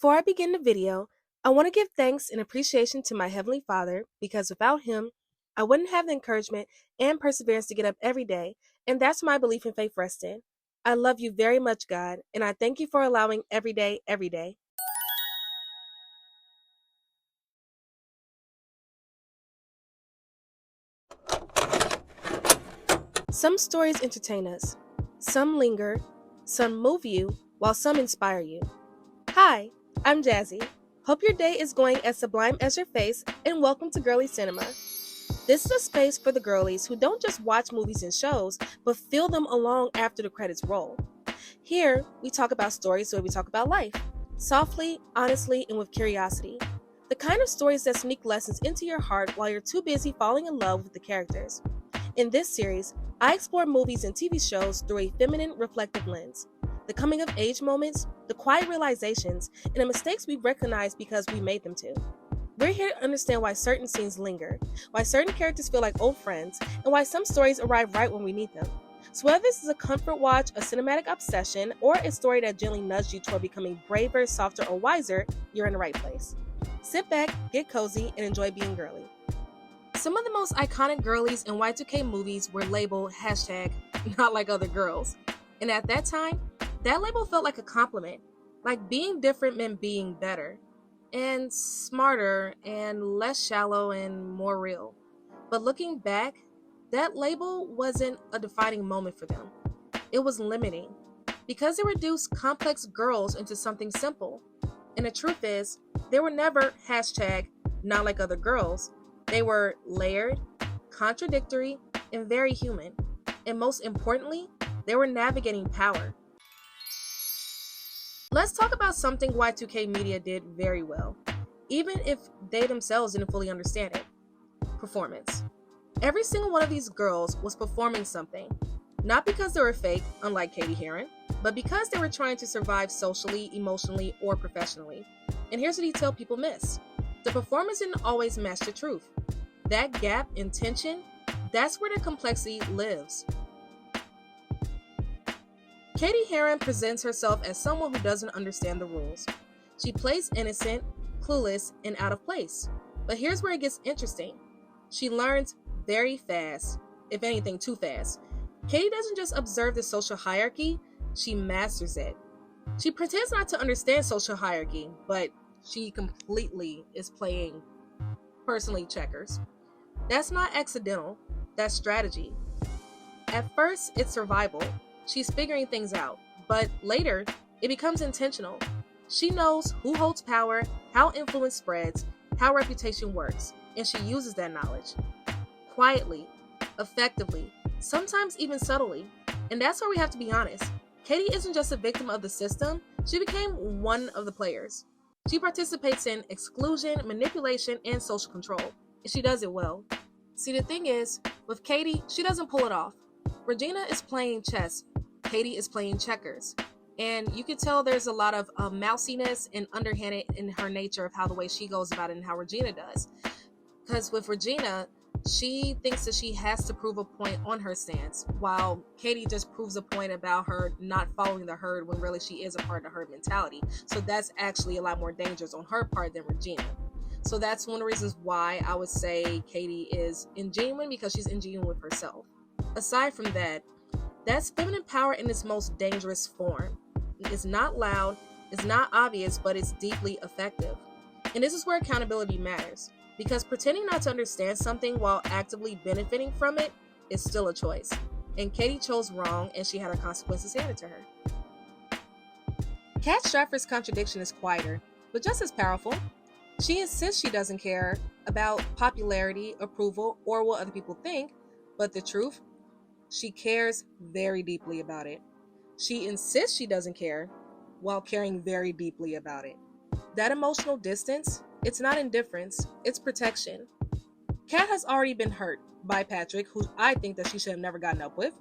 Before I begin the video, I want to give thanks and appreciation to my Heavenly Father because without Him, I wouldn't have the encouragement and perseverance to get up every day, and that's my belief and faith rests in. I love you very much, God, and I thank you for allowing every day, every day. Some stories entertain us, some linger, some move you, while some inspire you. Hi, I'm Jazzy. Hope your day is going as sublime as your face, and welcome to Girly Cinema. This is a space for the girlies who don't just watch movies and shows, but feel them along after the credits roll. Here, we talk about stories where we talk about life, softly, honestly, and with curiosity. The kind of stories that sneak lessons into your heart while you're too busy falling in love with the characters. In this series, I explore movies and TV shows through a feminine, reflective lens. The coming-of-age moments, the quiet realizations, and the mistakes we recognize because we made them too. We're here to understand why certain scenes linger, why certain characters feel like old friends, and why some stories arrive right when we need them. So whether this is a comfort watch, a cinematic obsession, or a story that gently nudged you toward becoming braver, softer, or wiser, you're in the right place. Sit back, get cozy, and enjoy being girly. Some of the most iconic girlies in Y2K movies were labeled #not like other girls. And at that time, that label felt like a compliment. Like being different meant being better, and smarter, and less shallow, and more real. But looking back, that label wasn't a defining moment for them. It was limiting, because it reduced complex girls into something simple. And the truth is, they were never #not like other girls. They were layered, contradictory, and very human. And most importantly, they were navigating power. Let's talk about something Y2K media did very well, even if they themselves didn't fully understand it. Performance. Every single one of these girls was performing something, not because they were fake, unlike Cady Heron, but because they were trying to survive socially, emotionally, or professionally. And here's a detail people miss. The performance didn't always match the truth. That gap in tension, that's where the complexity lives. Cady Heron presents herself as someone who doesn't understand the rules. She plays innocent, clueless, and out of place. But here's where it gets interesting. She learns very fast, if anything too fast. Cady doesn't just observe the social hierarchy, she masters it. She pretends not to understand social hierarchy, but she completely is playing personally checkers. That's not accidental, that's strategy. At first, it's survival. She's figuring things out, but later, it becomes intentional. She knows who holds power, how influence spreads, how reputation works, and she uses that knowledge. Quietly, effectively, sometimes even subtly. And that's where we have to be honest. Cady isn't just a victim of the system, she became one of the players. She participates in exclusion, manipulation, and social control, and she does it well. See, the thing is, with Cady, she doesn't pull it off. Regina is playing chess, Cady is playing checkers. And you can tell there's a lot of mousiness and underhanded in her nature of how the way she goes about it and how Regina does. Because with Regina, she thinks that she has to prove a point on her stance, while Cady just proves a point about her not following the herd when really she is a part of the herd mentality. So that's actually a lot more dangerous on her part than Regina. So that's one of the reasons why I would say Cady is ingenuine, because she's ingenuine with herself. Aside from that, that's feminine power in its most dangerous form. It's not loud, it's not obvious, but it's deeply effective. And this is where accountability matters, because pretending not to understand something while actively benefiting from it is still a choice. And Cady chose wrong, and she had her consequences handed to her. Kat Stratford's contradiction is quieter, but just as powerful. She insists she doesn't care about popularity, approval, or what other people think, but the truth, she cares very deeply about it. She insists she doesn't care while caring very deeply about it. That emotional distance, it's not indifference, it's protection. Kat has already been hurt by Patrick, who I think that she should have never gotten up with,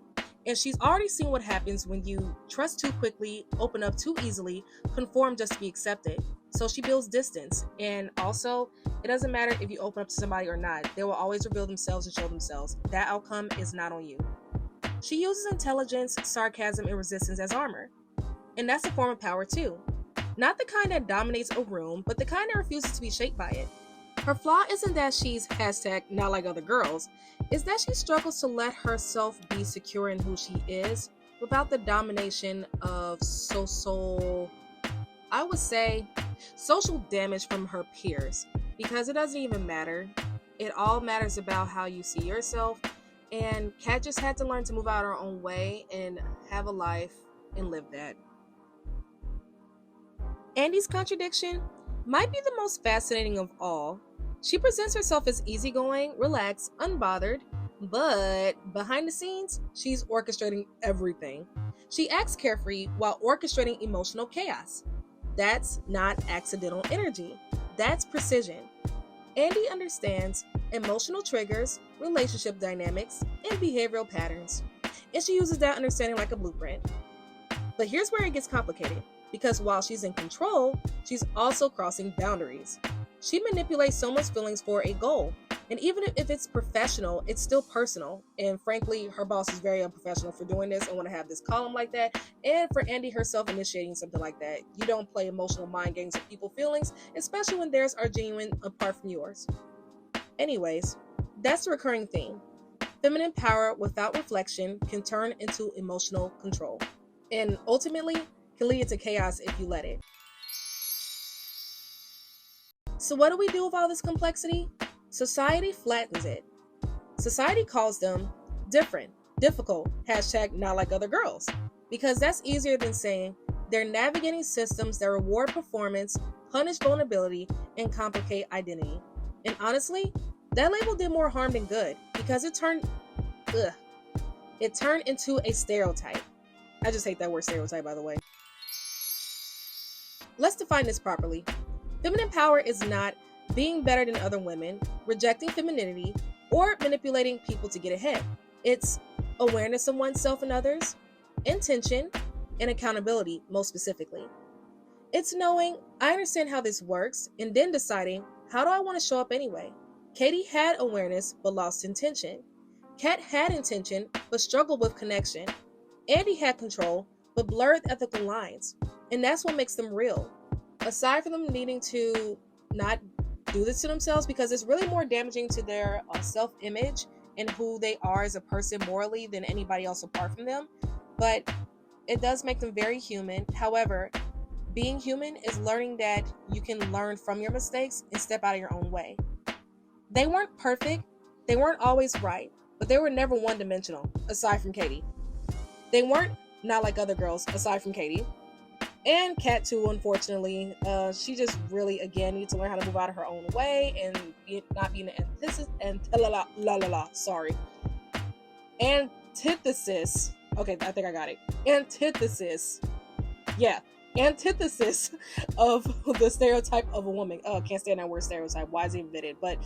and she's already seen what happens when you trust too quickly, open up too easily, conform just to be accepted. So she builds distance, and also, it doesn't matter if you open up to somebody or not, they will always reveal themselves and show themselves. That outcome is not on you. She uses intelligence, sarcasm, and resistance as armor. And that's a form of power too. Not the kind that dominates a room, but the kind that refuses to be shaped by it. Her flaw isn't that she's #not like other girls, it's that she struggles to let herself be secure in who she is without the domination of I would say, social damage from her peers, because it doesn't even matter. It all matters about how you see yourself, and Kat just had to learn to move out her own way and have a life and live that. Andie's contradiction might be the most fascinating of all. She presents herself as easygoing, relaxed, unbothered, but behind the scenes, she's orchestrating everything. She acts carefree while orchestrating emotional chaos. That's not accidental energy. That's precision. Andie understands emotional triggers, relationship dynamics, and behavioral patterns, and she uses that understanding like a blueprint. But here's where it gets complicated, because while she's in control, she's also crossing boundaries. She manipulates someone's feelings for a goal, and even if it's professional, it's still personal. And frankly, her boss is very unprofessional for doing this and want to have this column like that. And for Andie herself initiating something like that, you don't play emotional mind games with people's feelings, especially when theirs are genuine apart from yours. Anyways, that's the recurring theme. Feminine power without reflection can turn into emotional control, and ultimately can lead to chaos if you let it. So what do we do with all this complexity? Society flattens it. Society calls them different, difficult, #not like other girls, because that's easier than saying they're navigating systems that reward performance, punish vulnerability, and complicate identity. And honestly, that label did more harm than good, because it turned into a stereotype. I just hate that word stereotype, by the way. Let's define this properly. Feminine power is not being better than other women, rejecting femininity, or manipulating people to get ahead. It's awareness of oneself and others, intention, and accountability, most specifically. It's knowing, I understand how this works, and then deciding, how do I want to show up anyway? Cady had awareness, but lost intention. Kat had intention, but struggled with connection. Andie had control, but blurred ethical lines. And that's what makes them real. Aside from them needing to not do this to themselves, because it's really more damaging to their self-image and who they are as a person morally than anybody else apart from them. But it does make them very human. However, being human is learning that you can learn from your mistakes and step out of your own way. They weren't perfect. They weren't always right, but they were never one-dimensional, aside from Cady. They weren't not like other girls, aside from Cady. And Kat too, unfortunately. She just really, again, needs to learn how to move out of her own way and not be an antithesis. Okay, I think I got it. Antithesis. Yeah. Antithesis of the stereotype of a woman. Can't stand that word stereotype. Why is it invented? But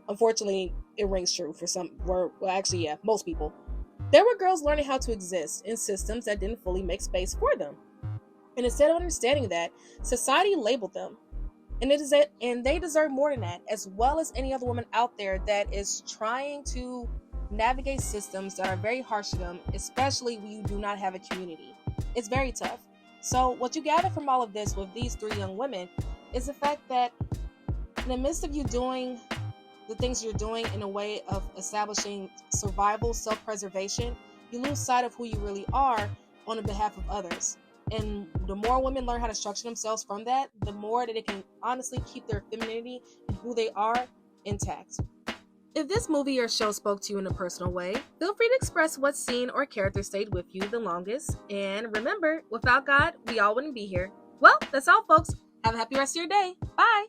unfortunately, it rings true for some. Most people. There were girls learning how to exist in systems that didn't fully make space for them. And instead of understanding that, society labeled them. And they deserve more than that, as well as any other woman out there that is trying to navigate systems that are very harsh to them, especially when you do not have a community. It's very tough. So what you gather from all of this with these three young women is the fact that in the midst of you doing the things you're doing in a way of establishing survival, self-preservation, you lose sight of who you really are on the behalf of others. And the more women learn how to structure themselves from that, the more that they can honestly keep their femininity and who they are intact. If this movie or show spoke to you in a personal way, feel free to express what scene or character stayed with you the longest. And remember, without God, we all wouldn't be here. Well, that's all, folks. Have a happy rest of your day. Bye.